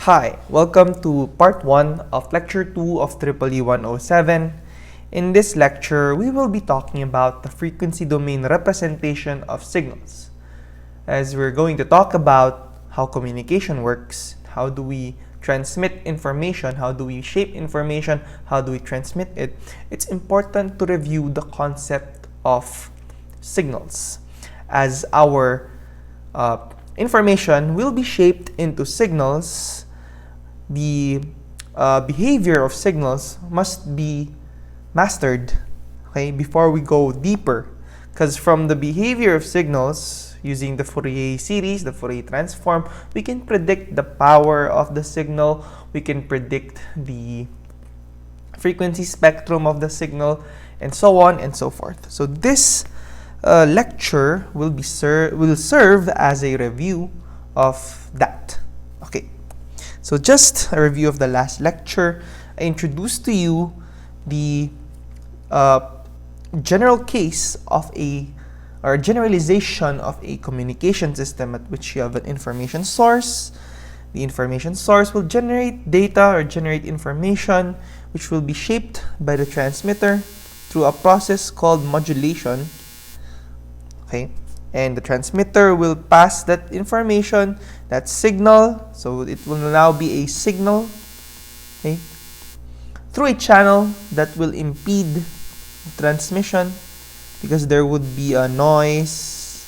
Hi, welcome to part 1 of lecture 2 of EEE 107. In this lecture, we will be talking about the frequency domain representation of signals. As we're going to talk about how communication works, how do we transmit information, how do we shape information, how do we transmit it, it's important to review the concept of signals, as our information will be shaped into signals. The behavior of signals must be mastered, okay, before we go deeper. Because from the behavior of signals, using the Fourier series, the Fourier Transform, we can predict the power of the signal, we can predict the frequency spectrum of the signal, and so on and so forth. So this lecture will serve as a review of that. Okay. So just a review of the last lecture. I introduced to you the general case of or generalization of a communication system at which you have an information source. The information source will generate data or generate information which will be shaped by the transmitter through a process called modulation. Okay. And the transmitter will pass that information, that signal, so it will now be a signal, okay, through a channel that will impede transmission, because there would be a noise,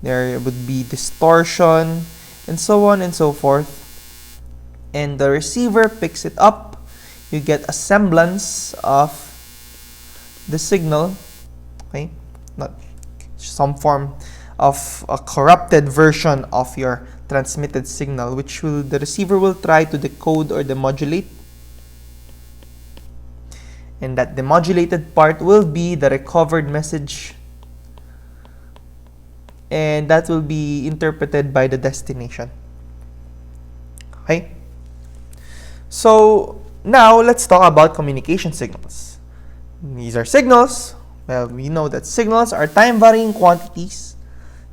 there would be distortion, and so on and so forth. And the receiver picks it up. You get a semblance of the signal, okay, not some form of a corrupted version of your transmitted signal, which the receiver will try to decode or demodulate, and that demodulated part will be the recovered message, and that will be interpreted by the destination. Okay, so now let's talk about communication signals. These are signals. Well, we know that signals are time-varying quantities.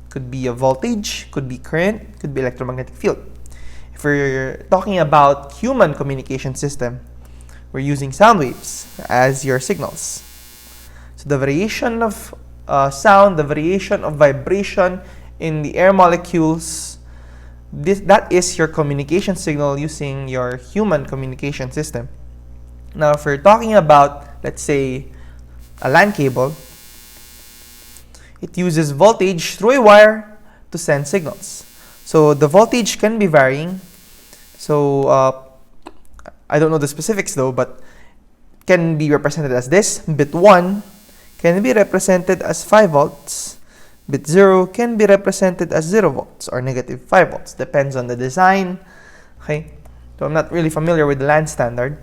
Could be a voltage, could be current, could be electromagnetic field. If we're talking about human communication system, we're using sound waves as your signals. So the variation of sound, the variation of vibration in the air molecules, that is your communication signal using your human communication system. Now, if we're talking about, let's say, a LAN cable, it uses voltage through a wire to send signals. So the voltage can be varying. So I don't know the specifics though, but can be represented as this. Bit 1 can be represented as 5 volts. Bit 0 can be represented as 0 volts or negative 5 volts. Depends on the design. Okay, so I'm not really familiar with the LAN standard.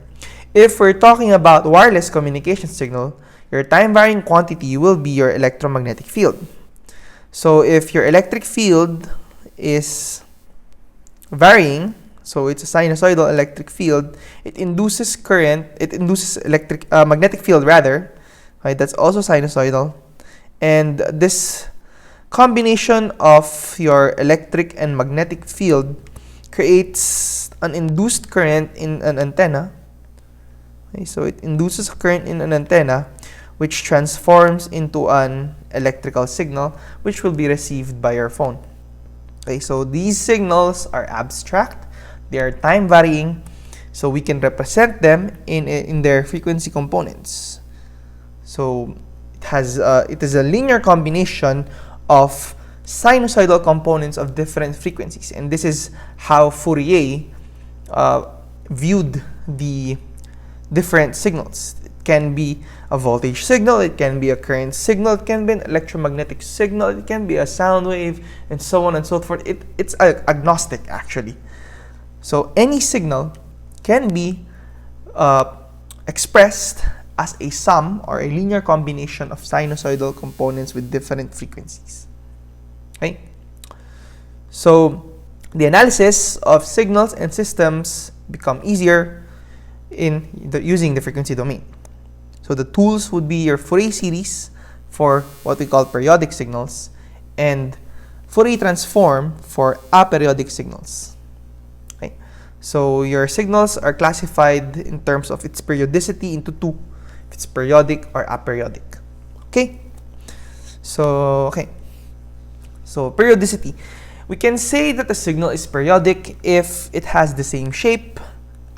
If we're talking about wireless communication signal, your time-varying quantity will be your electromagnetic field. So if your electric field is varying, so it's a sinusoidal electric field, it induces current, it induces magnetic field rather, right? That's also sinusoidal. And this combination of your electric and magnetic field creates an induced current in an antenna. Okay, so it induces a current in an antenna, which transforms into an electrical signal, which will be received by your phone. Okay, so these signals are abstract, they are time varying, so we can represent them in their frequency components. So it is a linear combination of sinusoidal components of different frequencies, and this is how Fourier viewed the different signals. It can be a voltage signal, it can be a current signal, it can be an electromagnetic signal, it can be a sound wave, and so on and so forth. It's agnostic actually. So any signal can be expressed as a sum or a linear combination of sinusoidal components with different frequencies. Okay? So the analysis of signals and systems become easier using the frequency domain. So the tools would be your Fourier series for what we call periodic signals and Fourier Transform for aperiodic signals. Okay? So your signals are classified in terms of its periodicity into two, if it's periodic or aperiodic. Okay? So periodicity. We can say that the signal is periodic if it has the same shape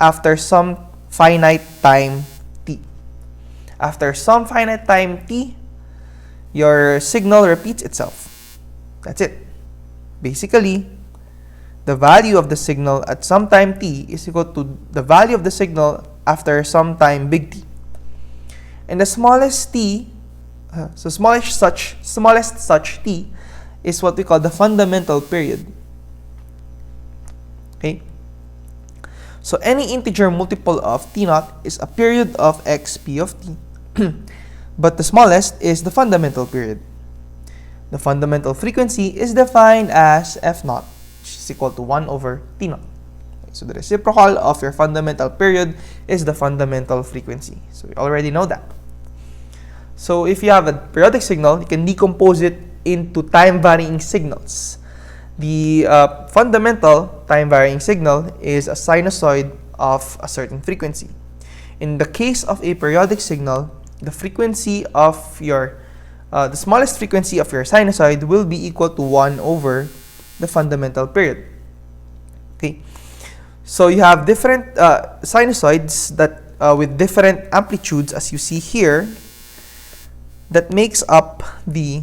after some finite time t. After some finite time t, your signal repeats itself. That's it. Basically, the value of the signal at some time t is equal to the value of the signal after some time big T. And the smallest t, smallest such t is what we call the fundamental period. Okay? So any integer multiple of t naught is a period of xp of t. But the smallest is the fundamental period. The fundamental frequency is defined as f naught, which is equal to 1 over t naught. Okay, so the reciprocal of your fundamental period is the fundamental frequency. So we already know that. So if you have a periodic signal, you can decompose it into time-varying signals. The fundamental time-varying signal is a sinusoid of a certain frequency. In the case of a periodic signal, the frequency of your the smallest frequency of your sinusoid will be equal to 1 over the fundamental period. Okay, so you have different sinusoids that with different amplitudes, as you see here, that makes up the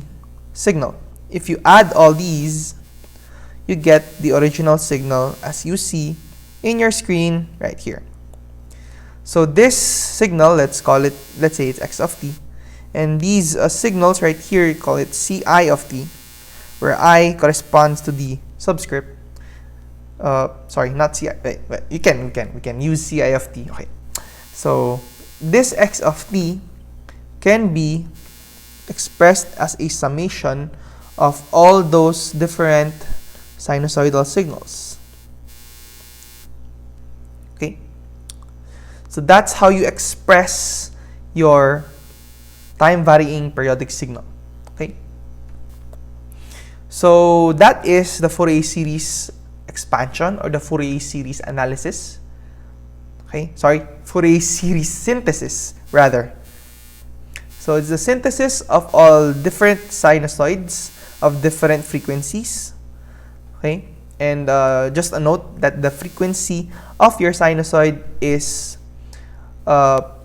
signal. If you add all these, you get the original signal as you see in your screen right here. So this signal, let's say it's x of t, and these signals right here, you call it ci of t, where I corresponds to the subscript. Sorry, not ci. Wait, we can use ci of t. Okay, so this x of t can be expressed as a summation of all those different sinusoidal signals. Okay, so that's how you express your time-varying periodic signal. Okay, so that is the Fourier series expansion or the Fourier series analysis. Okay, sorry, Fourier series synthesis rather. So it's the synthesis of all different sinusoids of different frequencies. Okay, and just a note that the frequency of your sinusoid is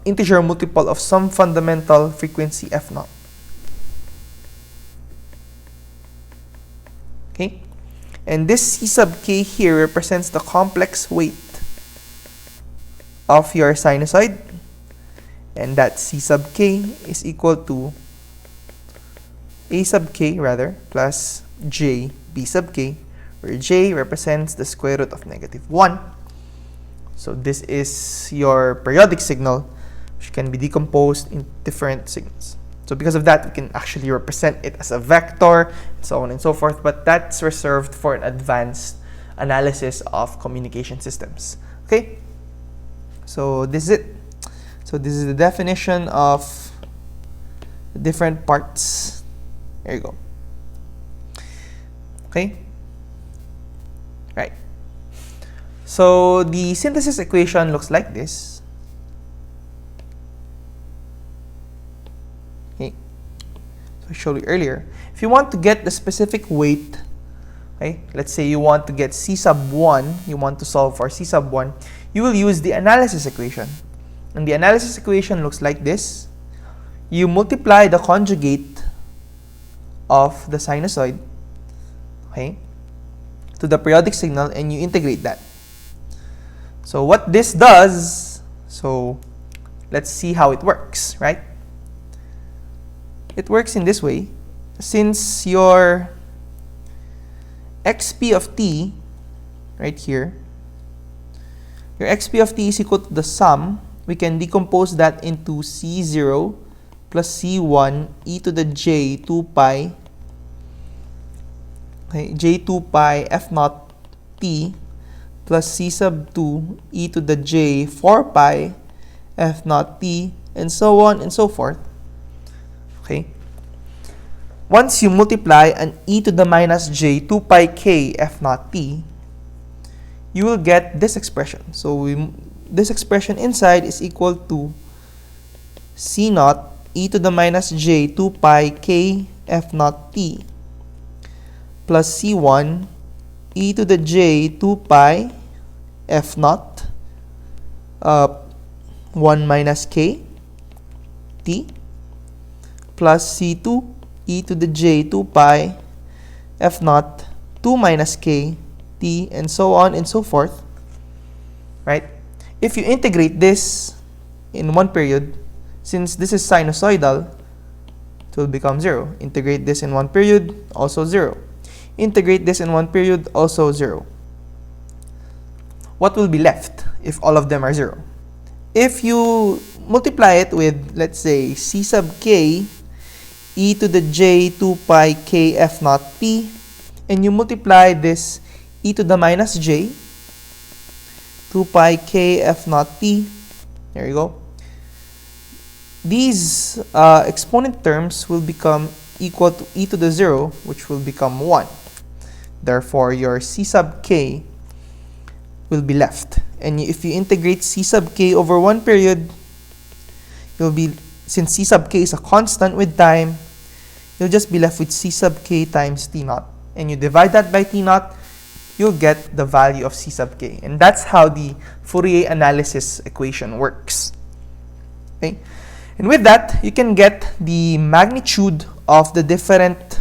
integer multiple of some fundamental frequency f naught. Okay, and this c sub k here represents the complex weight of your sinusoid, and that c sub k is equal to a sub k rather plus j b sub k, where j represents the square root of -1. So this is your periodic signal, which can be decomposed in different signals. So because of that, we can actually represent it as a vector, and so on and so forth, but that's reserved for an advanced analysis of communication systems. Okay, so this is it. So this is the definition of the different parts. There you go. Okay, right. So the synthesis equation looks like this. Okay, so I showed you earlier. If you want to get the specific weight, okay, let's say you want to get c sub 1, you want to solve for c sub 1, you will use the analysis equation. And the analysis equation looks like this. You multiply the conjugate of the sinusoid, okay, to the periodic signal, and you integrate that. So what this does, so let's see how it works, right? It works in this way. Since your xp of t, right here, your xp of t is equal to the sum, we can decompose that into c0 plus c1 e to the j 2 pi, okay, j2 pi f naught t plus c sub 2 e to the j 4 pi f naught t, and so on and so forth. Okay, once you multiply an e to the minus j 2 pi k f naught t, you will get this expression. So this expression inside is equal to C naught e to the minus j 2 pi k f naught t plus C1 e to the j 2 pi f naught 1 minus k t plus C2 e to the j 2 pi f naught 2 minus k t, and so on and so forth, right? If you integrate this in one period, since this is sinusoidal, it will become 0. Integrate this in one period, also 0. Integrate this in one period, also 0. What will be left if all of them are 0? If you multiply it with, let's say, c sub k e to the j 2 pi k f naught t, and you multiply this e to the minus j 2 pi k f naught t, there you go. These exponent terms will become equal to e to the 0, which will become 1. Therefore, your c sub k will be left. And if you integrate c sub k over one period, you'll be, since c sub k is a constant with time, you'll just be left with c sub k times t naught. And you divide that by t naught, you'll get the value of c sub k. And that's how the Fourier analysis equation works. Okay? And with that, you can get the magnitude of the different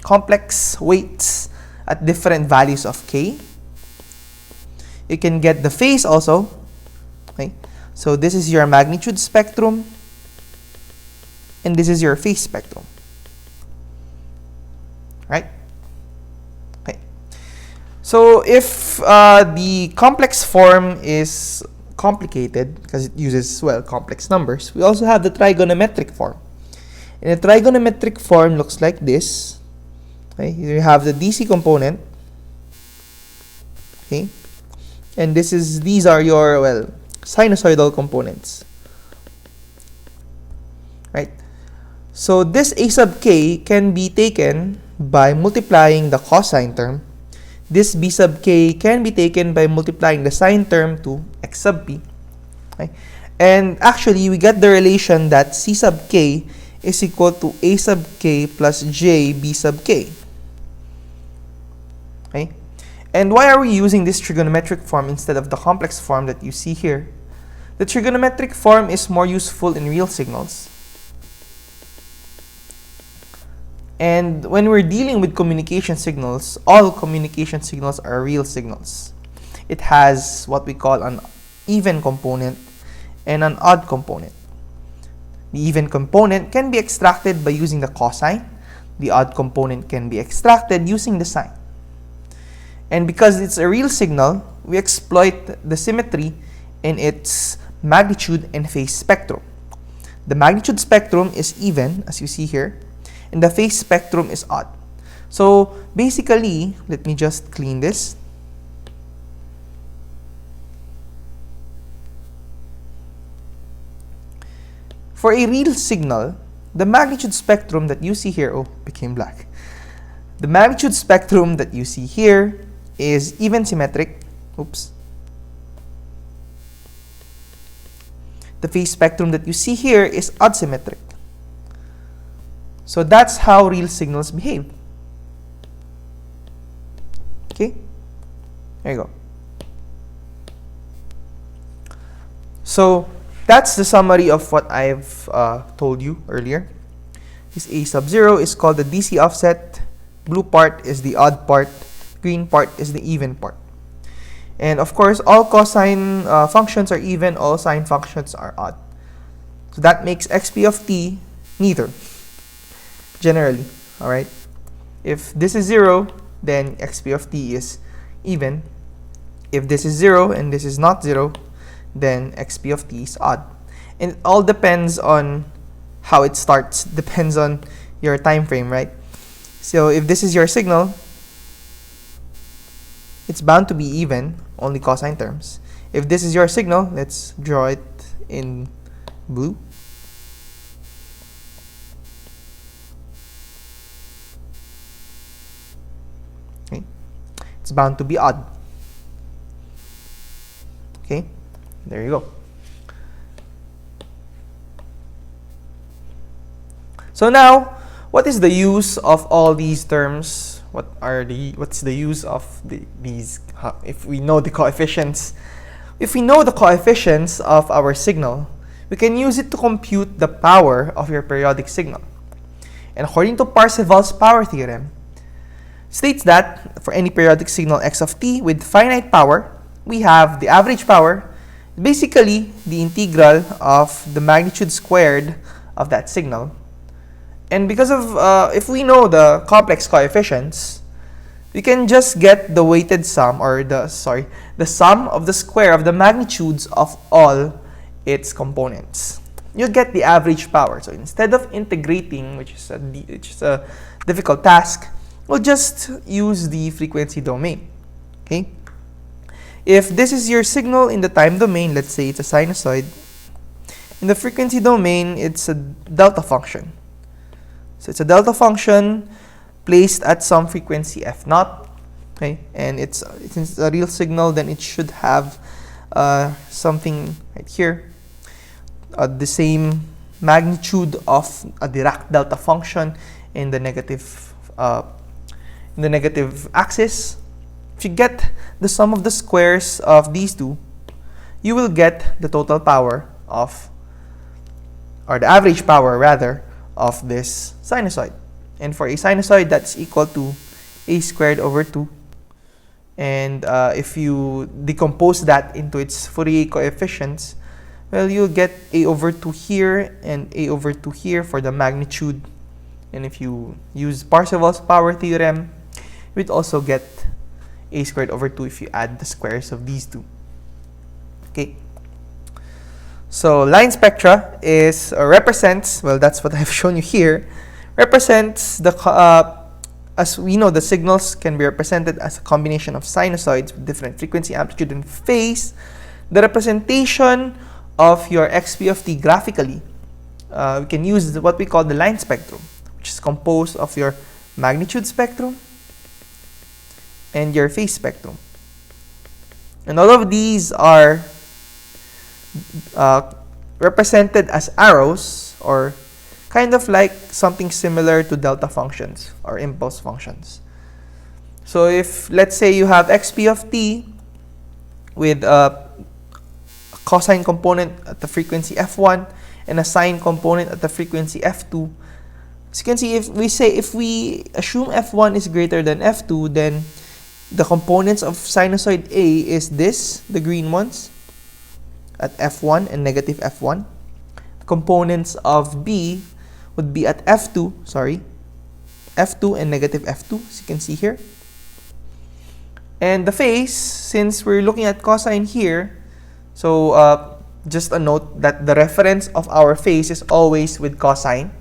complex weights at different values of k. You can get the phase also. Okay? So this is your magnitude spectrum, and this is your phase spectrum. Right? Okay. So if the complex form is complicated because it uses, well, complex numbers, we also have the trigonometric form. And the trigonometric form looks like this. Okay? You have the DC component. Okay? And these are your, well, sinusoidal components. Right? So this a sub k can be taken by multiplying the cosine term. This b sub k can be taken by multiplying the sine term to x sub p. Okay? And actually, we get the relation that c sub k is equal to a sub k plus j b sub k. Okay? And why are we using this trigonometric form instead of the complex form that you see here? The trigonometric form is more useful in real signals. And when we're dealing with communication signals, all communication signals are real signals. It has what we call an even component and an odd component. The even component can be extracted by using the cosine. The odd component can be extracted using the sine. And because it's a real signal, we exploit the symmetry in its magnitude and phase spectrum. The magnitude spectrum is even, as you see here, and the phase spectrum is odd. So basically, let me just clean this. For a real signal, the magnitude spectrum that you see here, oh, became black. The magnitude spectrum that you see here is even symmetric. Oops. The phase spectrum that you see here is odd symmetric. So that's how real signals behave. Okay? There you go. So that's the summary of what I've told you earlier. This a sub 0 is called the DC offset. Blue part is the odd part. Green part is the even part. And of course, all cosine functions are even, all sine functions are odd. So that makes xp of t neither. Generally, alright? If this is 0, then xp of t is even. If this is 0 and this is not 0, then xp of t is odd. And it all depends on how it starts. Depends on your time frame, right? So if this is your signal, it's bound to be even, only cosine terms. If this is your signal, let's draw it in blue. It's bound to be odd. Okay, there you go. So now, what is the use of all these terms? What's the use of these? If we know the coefficients, of our signal, we can use it to compute the power of your periodic signal. And according to Parseval's power theorem, states that for any periodic signal x of t with finite power, we have the average power, basically the integral of the magnitude squared of that signal. And because of, if we know the complex coefficients, we can just get the weighted sum, or the sum of the square of the magnitudes of all its components. You get the average power. So instead of integrating, which is a difficult task, we'll just use the frequency domain. Okay. If this is your signal in the time domain, let's say it's a sinusoid. In the frequency domain, it's a delta function. So it's a delta function placed at some frequency f0. Okay, and since it's a real signal, then it should have something right here, the same magnitude of a Dirac delta function in the negative axis. If you get the sum of the squares of these two, you will get the total power of, or the average power rather, of this sinusoid. And for a sinusoid, that's equal to a squared over 2. And if you decompose that into its Fourier coefficients, well, you'll get a over 2 here and a over 2 here for the magnitude. And if you use Parseval's power theorem, you'd also get a squared over 2 if you add the squares of these two. Okay. So line spectra represents, well, that's what I've shown you here, represents the, as we know, the signals can be represented as a combination of sinusoids with different frequency, amplitude, and phase. The representation of your xp of t graphically, we can use what we call the line spectrum, which is composed of your magnitude spectrum and your phase spectrum. And all of these are represented as arrows, or kind of like something similar to delta functions or impulse functions. So if, let's say, you have xp of t with a cosine component at the frequency f1 and a sine component at the frequency f2, as you can see, if we assume f1 is greater than f2, then the components of sinusoid A is this, the green ones, at f1 and negative f1. The components of B would be at f2 and negative f2, as you can see here. And the phase, since we're looking at cosine here, so just a note that the reference of our phase is always with cosine.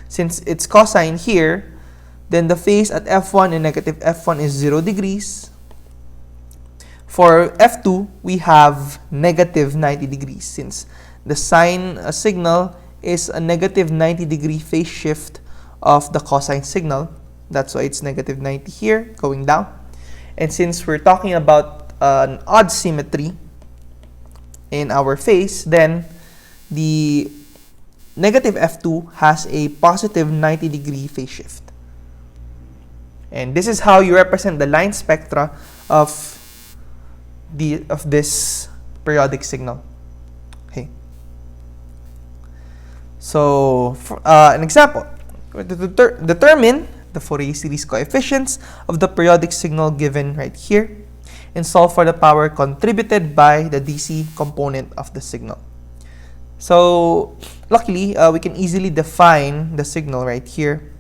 Since it's cosine here, then the phase at f1 and negative f1 is 0 degrees. For f2, we have negative 90 degrees, since the sine signal is a negative 90 degree phase shift of the cosine signal. That's why it's negative 90 here, going down. And since we're talking about an odd symmetry in our phase, then the negative f2 has a positive 90 degree phase shift. And this is how you represent the line spectra of this periodic signal. Okay. So, for an example, determine the Fourier series coefficients of the periodic signal given right here, and solve for the power contributed by the DC component of the signal. So, luckily, we can easily define the signal right here.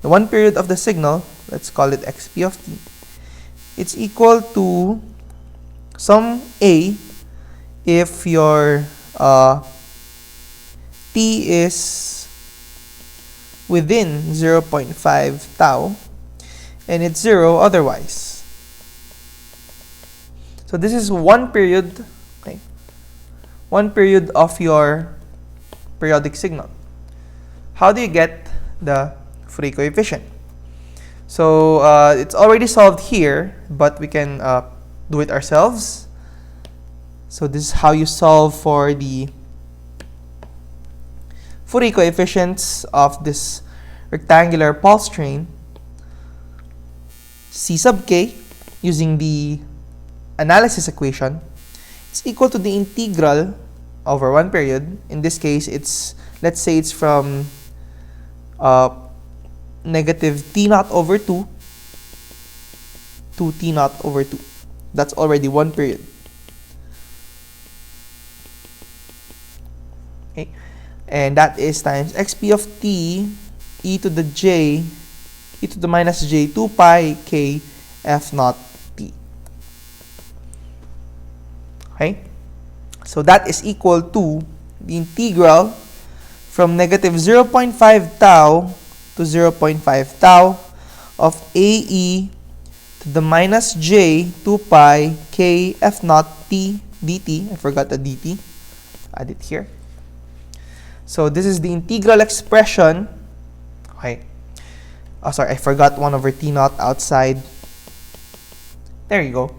The one period of the signal, let's call it xp of t, it's equal to some A if your t is within 0.5 tau and it's 0 otherwise. So this is one period, okay, one period of your periodic signal. How do you get the Fourier coefficient? So it's already solved here, but we can do it ourselves. So this is how you solve for the Fourier coefficients of this rectangular pulse train. C sub k, using the analysis equation, it's equal to the integral over one period. In this case, let's say it's from negative t naught over 2 to t naught over 2. That's already one period. Okay, and that is times xp of t e to the minus j 2 pi k f naught t. Okay, so that is equal to the integral from negative 0.5 tau to 0.5 tau of ae to the minus j 2 pi k f naught t dt. I forgot the dt. Add it here. So this is the integral expression. Okay. Oh, sorry, I forgot 1 over t naught outside. There you go.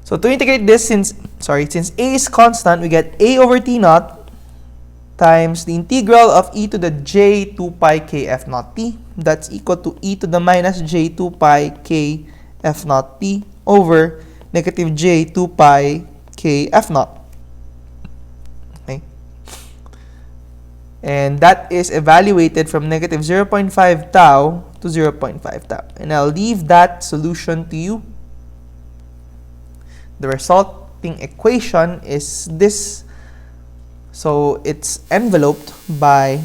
So to integrate this, since a is constant, we get a over t naught times the integral of e to the j 2 pi k f naught t. That's equal to e to the minus j 2 pi k f naught t over negative j 2 pi k f naught. Okay. And that is evaluated from negative 0.5 tau to 0.5 tau. And I'll leave that solution to you. The resulting equation is this. So it's enveloped by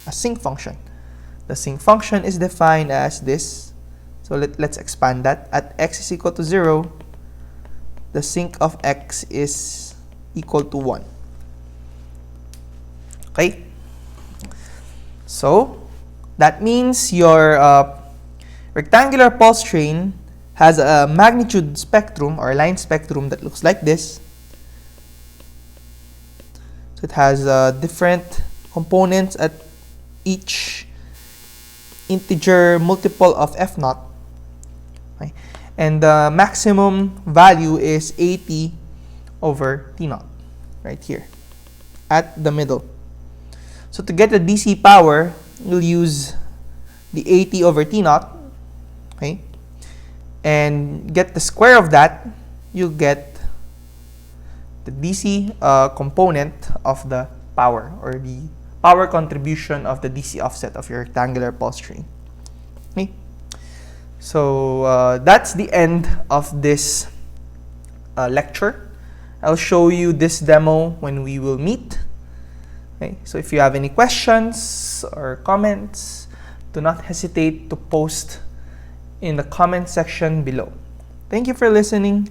a sinc function. The sinc function is defined as this. So let's expand that. At x is equal to 0, the sinc of x is equal to 1. Okay? So that means your rectangular pulse train has a magnitude spectrum or line spectrum that looks like this. So it has different components at each integer multiple of f naught. Okay? And the maximum value is at over t naught, right here, at the middle. So to get the DC power, you'll use the at over t naught, okay? And get the square of that, you'll get the DC component of the power, or the power contribution of the DC offset of your rectangular pulse train. Okay? So that's the end of this lecture. I'll show you this demo when we will meet. Okay? So if you have any questions or comments, do not hesitate to post in the comment section below. Thank you for listening.